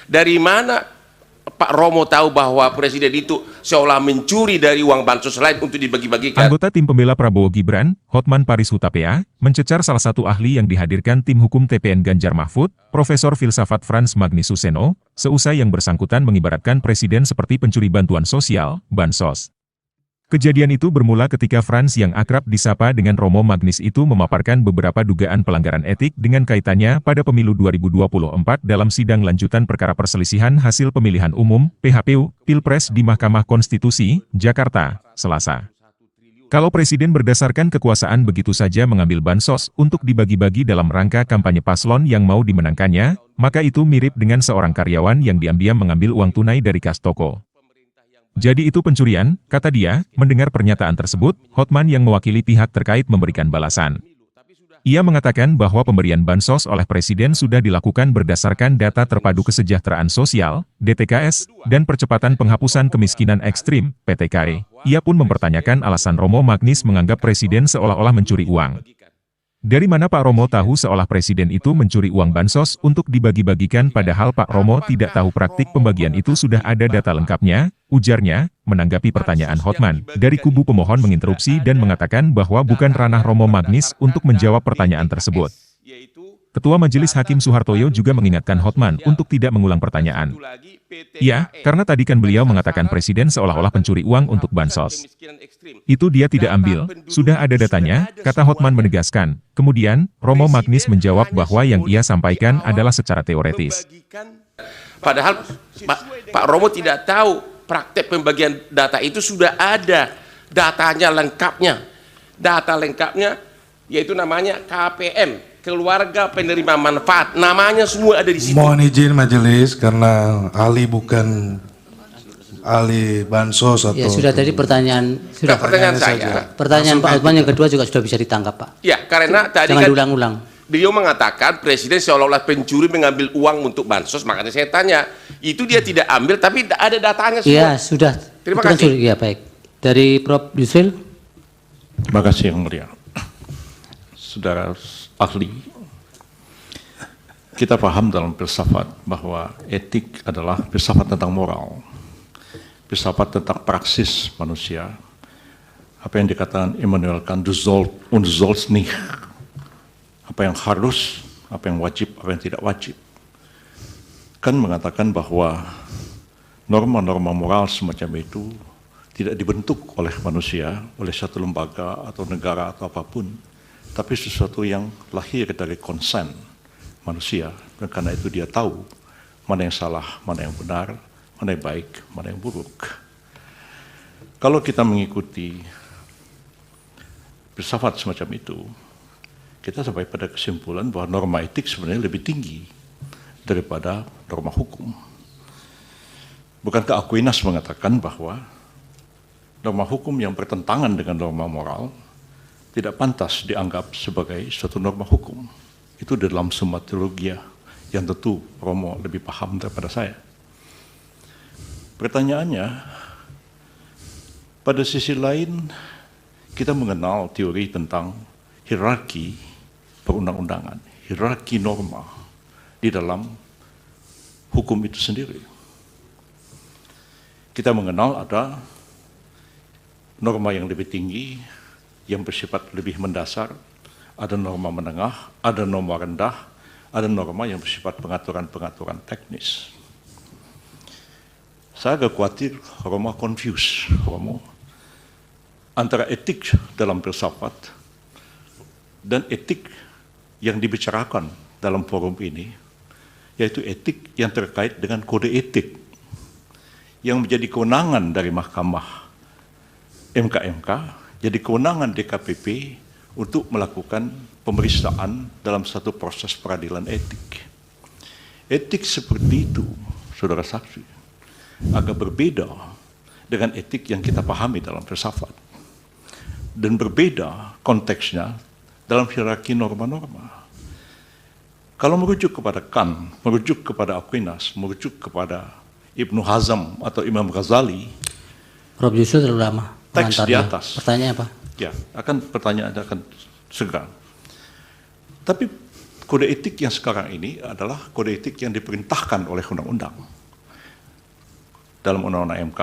Dari mana Pak Romo tahu bahwa presiden itu seolah mencuri dari uang bansos lain untuk dibagi-bagikan? Anggota tim pembela Prabowo Gibran, Hotman Paris Hutapea, mencecar salah satu ahli yang dihadirkan tim hukum TPN Ganjar Mahfud, Profesor Filsafat Frans Magni Suseno, seusai yang bersangkutan mengibaratkan presiden seperti pencuri bantuan sosial, bansos. Kejadian itu bermula ketika Frans yang akrab disapa dengan Romo Magnis itu memaparkan beberapa dugaan pelanggaran etik dengan kaitannya pada pemilu 2024 dalam sidang lanjutan perkara perselisihan hasil pemilihan umum, PHPU, Pilpres di Mahkamah Konstitusi, Jakarta, Selasa. Kalau presiden berdasarkan kekuasaan begitu saja mengambil bansos untuk dibagi-bagi dalam rangka kampanye paslon yang mau dimenangkannya, maka itu mirip dengan seorang karyawan yang diam-diam mengambil uang tunai dari kas toko. Jadi itu pencurian, kata dia. Mendengar pernyataan tersebut, Hotman yang mewakili pihak terkait memberikan balasan. Ia mengatakan bahwa pemberian bansos oleh presiden sudah dilakukan berdasarkan data terpadu kesejahteraan sosial, DTKS, dan percepatan penghapusan kemiskinan ekstrim, PTKE. Ia pun mempertanyakan alasan Romo Magnis menganggap presiden seolah-olah mencuri uang. Dari mana Pak Romo tahu seolah presiden itu mencuri uang bansos untuk dibagi-bagikan padahal Pak Romo tidak tahu praktik pembagian itu sudah ada data lengkapnya, ujarnya, menanggapi pertanyaan Hotman. Dari kubu pemohon menginterupsi dan mengatakan bahwa bukan ranah Romo Magnis untuk menjawab pertanyaan tersebut. Ketua Majelis Hakim Soehartoyo juga mengingatkan Hotman untuk tidak mengulang pertanyaan. Ya, karena tadi kan beliau mengatakan presiden seolah-olah pencuri uang untuk bansos. Itu dia tidak ambil, sudah ada datanya, kata Hotman menegaskan. Kemudian, Romo Magnis menjawab bahwa yang ia sampaikan adalah secara teoretis. Padahal Pak Romo tidak tahu praktek pembagian data itu sudah ada datanya lengkapnya. Data lengkapnya yaitu namanya KPM. Keluarga penerima manfaat, namanya semua ada di situ. Mohon izin majelis karena ahli bukan ahli bansos atau... Ya sudah tadi pertanyaan pertanyaan saya. saja. Pertanyaan Pak Hotman yang kedua juga sudah bisa ditangkap, Pak. Ya, karena tadi Jangan kan diulang-ulang. beliau mengatakan presiden seolah-olah pencuri mengambil uang untuk bansos, makanya saya tanya, itu dia tidak ambil tapi ada datanya semua. Iya, sudah. Terima Itu kan kasih. Ya, baik. Dari Prof. Yusril. Terima kasih Yang Mulia. Saudara ahli, kita paham dalam filsafat bahwa etik adalah filsafat tentang moral, filsafat tentang praksis manusia. Apa yang dikatakan Immanuel Kant, du sollst nicht, apa yang harus, apa yang wajib, apa yang tidak wajib. Kan mengatakan bahwa norma-norma moral semacam itu tidak dibentuk oleh manusia, oleh satu lembaga atau negara atau apapun, tapi sesuatu yang lahir dari konsen manusia, dan karena itu dia tahu mana yang salah, mana yang benar, mana yang baik, mana yang buruk. Kalau kita mengikuti filsafat semacam itu, kita sampai pada kesimpulan bahwa norma etik sebenarnya lebih tinggi daripada norma hukum. Bukankah Aquinas mengatakan bahwa norma hukum yang bertentangan dengan norma moral tidak pantas dianggap sebagai suatu norma hukum? Itu dalam semua teologi yang tentu Romo lebih paham daripada saya. Pertanyaannya, pada sisi lain kita mengenal teori tentang hierarki perundang-undangan, hierarki norma di dalam hukum itu sendiri. Kita mengenal ada norma yang lebih tinggi, yang bersifat lebih mendasar, ada norma menengah, ada norma rendah, ada norma yang bersifat pengaturan-pengaturan teknis. Saya agak khawatir Romo confuse, Romo, antara etik dalam filsafat dan etik yang dibicarakan dalam forum ini, yaitu etik yang terkait dengan kode etik, yang menjadi kewenangan dari Mahkamah MK, jadi kewenangan DKPP untuk melakukan pemeriksaan dalam satu proses peradilan etik. Etik seperti itu, saudara saksi, agak berbeda dengan etik yang kita pahami dalam filsafat. Dan berbeda konteksnya dalam hierarki norma-norma. Kalau merujuk kepada Kant, merujuk kepada Aquinas, merujuk kepada Ibnu Hazm atau Imam Ghazali, Prof. Yusril terlalu lama. teks di atas. Pertanyaannya apa? Ya, pertanyaan akan segera. Tapi kode etik yang sekarang ini adalah kode etik yang diperintahkan oleh undang-undang. Dalam undang-undang MK,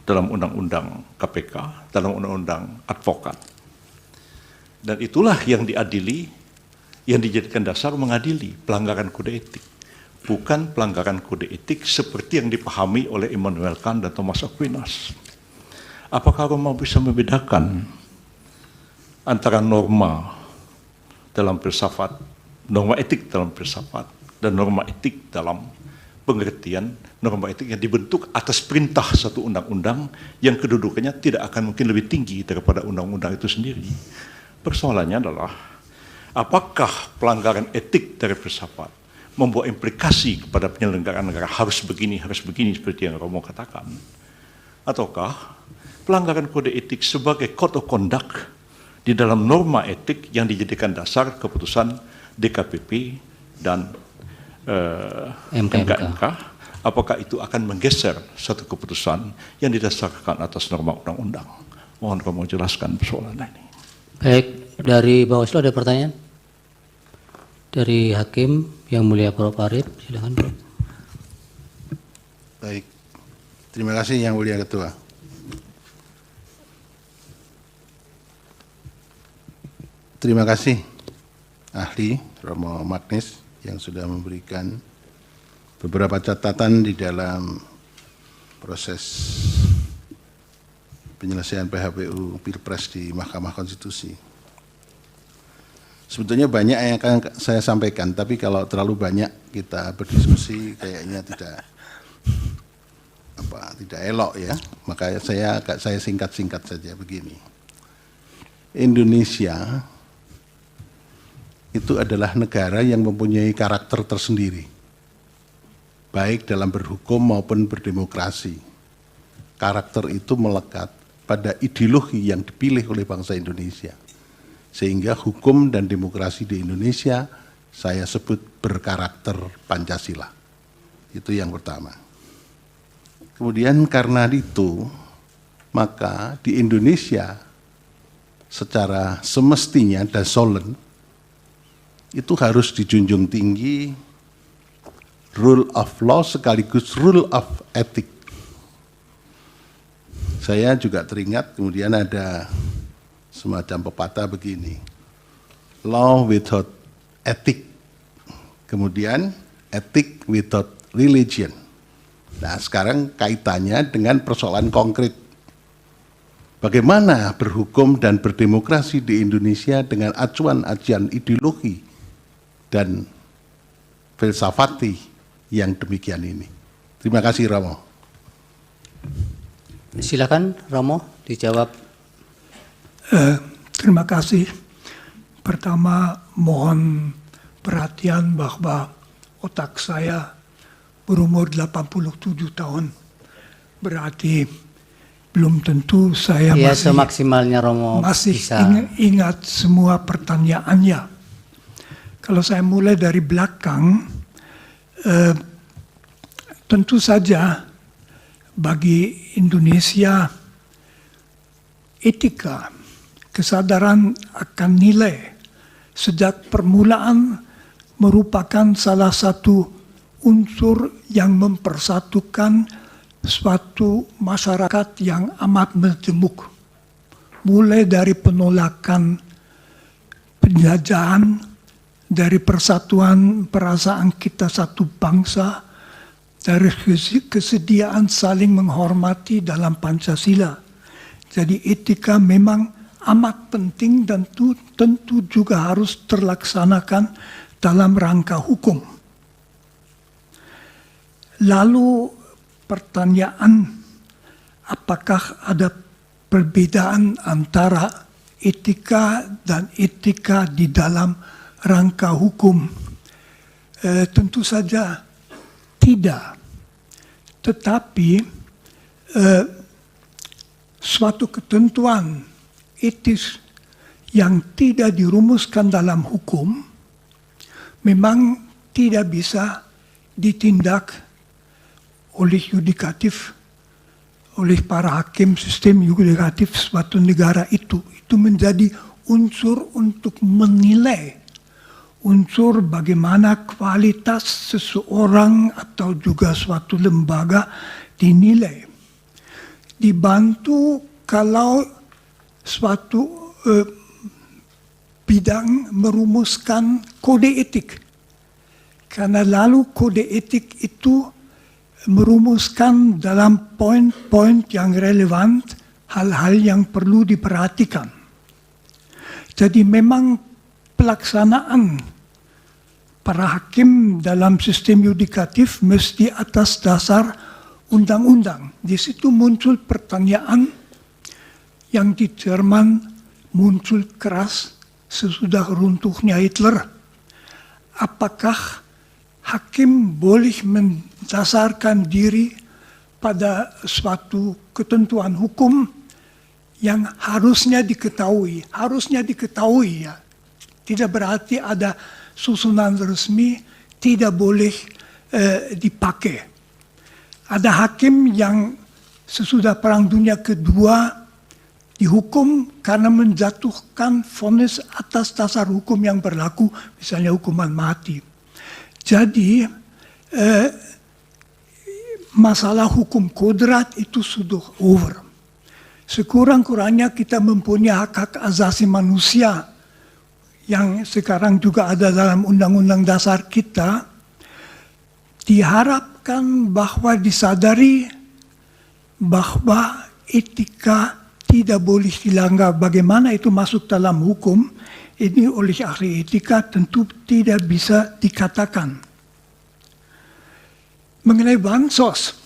dalam undang-undang KPK, dalam undang-undang advokat. Dan itulah yang diadili, yang dijadikan dasar mengadili pelanggaran kode etik. Bukan pelanggaran kode etik seperti yang dipahami oleh Immanuel Kant dan Thomas Aquinas. Apakah Romo bisa membedakan antara norma dalam filsafat, norma etik dalam filsafat, dan norma etik dalam pengertian norma etik yang dibentuk atas perintah satu undang-undang yang kedudukannya tidak akan mungkin lebih tinggi daripada undang-undang itu sendiri. Persoalannya adalah apakah pelanggaran etik dari filsafat membawa implikasi kepada penyelenggaraan negara harus begini seperti yang Romo katakan, ataukah pelanggaran kode etik sebagai code of conduct di dalam norma etik yang dijadikan dasar keputusan DKPP dan MKMK, apakah itu akan menggeser satu keputusan yang didasarkan atas norma undang-undang? Mohon Romo jelaskan persoalan ini. Baik, dari Bawaslu ada pertanyaan? Dari Hakim yang mulia Prof. Arief, silakan Prof. Baik, terima kasih Yang Mulia Ketua. Terima kasih ahli Romo Magnis yang sudah memberikan beberapa catatan di dalam proses penyelesaian PHPU Pilpres di Mahkamah Konstitusi. Sebetulnya banyak yang akan saya sampaikan, tapi kalau terlalu banyak kita berdiskusi kayaknya tidak elok ya. Maka saya singkat-singkat saja begini. Indonesia itu adalah negara yang mempunyai karakter tersendiri, baik dalam berhukum maupun berdemokrasi. Karakter itu melekat pada ideologi yang dipilih oleh bangsa Indonesia. Sehingga hukum dan demokrasi di Indonesia saya sebut berkarakter Pancasila. Itu yang pertama. Kemudian karena itu, maka di Indonesia secara semestinya dan solen itu harus dijunjung tinggi rule of law sekaligus rule of ethic. Saya juga teringat kemudian ada semacam pepatah begini, law without ethic, kemudian ethic without religion. Nah sekarang kaitannya dengan persoalan konkret. Bagaimana berhukum dan berdemokrasi di Indonesia dengan acuan-acuan ideologi dan filsafati yang demikian ini. Terima kasih Romo. Silakan Romo dijawab. Terima kasih. Pertama mohon perhatian bahwa otak saya berumur 87 tahun. Berarti belum tentu saya Ya, masih semaksimalnya Romo masih bisa. ingat semua pertanyaannya. Kalau saya mulai dari belakang, tentu saja bagi Indonesia etika, kesadaran akan nilai sejak permulaan merupakan salah satu unsur yang mempersatukan suatu masyarakat yang amat majemuk. Mulai dari penolakan penjajahan, dari persatuan perasaan kita satu bangsa, dari kesediaan saling menghormati dalam Pancasila. Jadi etika memang amat penting dan tentu juga harus terlaksanakan dalam rangka hukum. Lalu pertanyaan, apakah ada perbedaan antara etika dan etika di dalam rangka hukum? Tentu saja tidak. Tetapi suatu ketentuan etis yang tidak dirumuskan dalam hukum memang tidak bisa ditindak oleh yudikatif, oleh para hakim sistem yudikatif suatu negara itu. Itu menjadi unsur untuk menilai unsur bagaimana kualitas seseorang atau juga suatu lembaga dinilai. Dibantu kalau suatu bidang merumuskan kode etik. Karena lalu kode etik itu merumuskan dalam poin-poin yang relevan hal-hal yang perlu diperhatikan. Jadi memang pelaksanaan para hakim dalam sistem yudikatif mesti atas dasar undang-undang. Di situ muncul pertanyaan yang di Jerman muncul keras sesudah runtuhnya Hitler. Apakah hakim boleh mendasarkan diri pada suatu ketentuan hukum yang harusnya diketahui ya. Tidak berarti ada susunan resmi tidak boleh dipakai. Ada hakim yang sesudah Perang Dunia Kedua dihukum karena menjatuhkan vonis atas dasar hukum yang berlaku, misalnya hukuman mati. Jadi masalah hukum kodrat itu sudah over. Sekurang-kurangnya kita mempunyai hak-hak asasi manusia yang sekarang juga ada dalam undang-undang dasar kita. Diharapkan bahwa disadari bahwa etika tidak boleh dilanggar. Bagaimana itu masuk dalam hukum, ini oleh ahli etika tentu tidak bisa dikatakan. Mengenai bansos,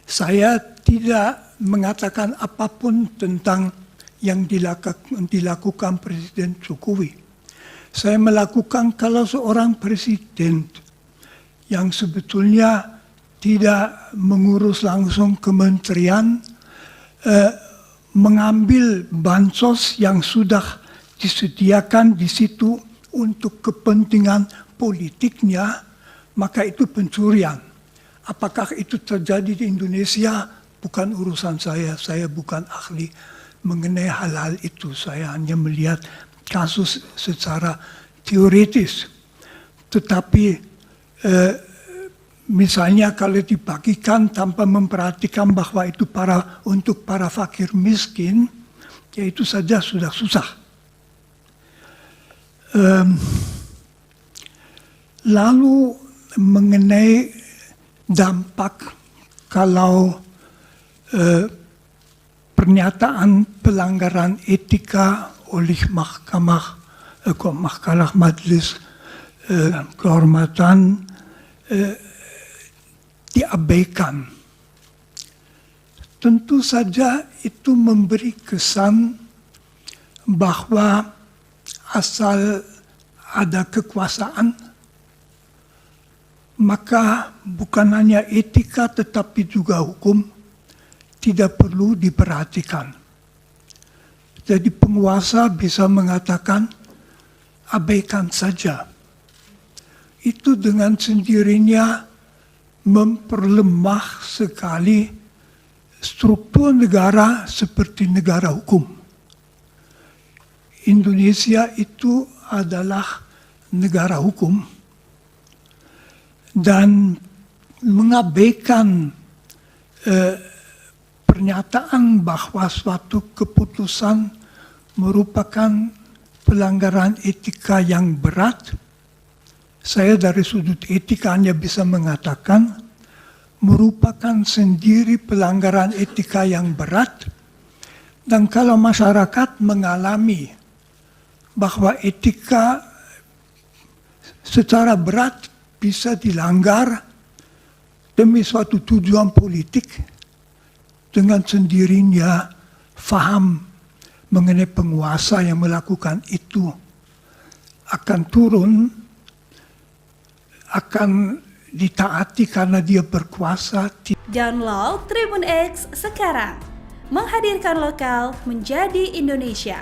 saya tidak mengatakan apapun tentang yang dilakukan Presiden Jokowi. Saya melakukan kalau seorang presiden yang sebetulnya tidak mengurus langsung kementerian, mengambil bansos yang sudah disediakan di situ untuk kepentingan politiknya, maka itu pencurian. Apakah itu terjadi di Indonesia? Bukan urusan saya bukan ahli mengenai hal-hal itu. Saya hanya melihat kasus secara teoritis. Tetapi misalnya kalau dibagikan tanpa memperhatikan bahwa itu untuk para fakir miskin, ya itu saja sudah susah. Lalu mengenai dampak kalau pernyataan pelanggaran etika oleh mahkamah majelis kehormatan diabaikan. Tentu saja itu memberi kesan bahwa asal ada kekuasaan, maka bukan hanya etika tetapi juga hukum tidak perlu diperhatikan. Jadi penguasa bisa mengatakan abaikan saja. Itu dengan sendirinya memperlemah sekali struktur negara seperti negara hukum. Indonesia itu adalah negara hukum dan mengabaikan pernyataan bahwa suatu keputusan merupakan pelanggaran etika yang berat. Saya dari sudut etika hanya bisa mengatakan merupakan sendiri pelanggaran etika yang berat, dan kalau masyarakat mengalami bahwa etika secara berat bisa dilanggar demi suatu tujuan politik, dengan sendirinya faham mengenai penguasa yang melakukan itu akan turun, akan ditaati karena dia berkuasa. Download Tribun X sekarang, menghadirkan lokal menjadi Indonesia.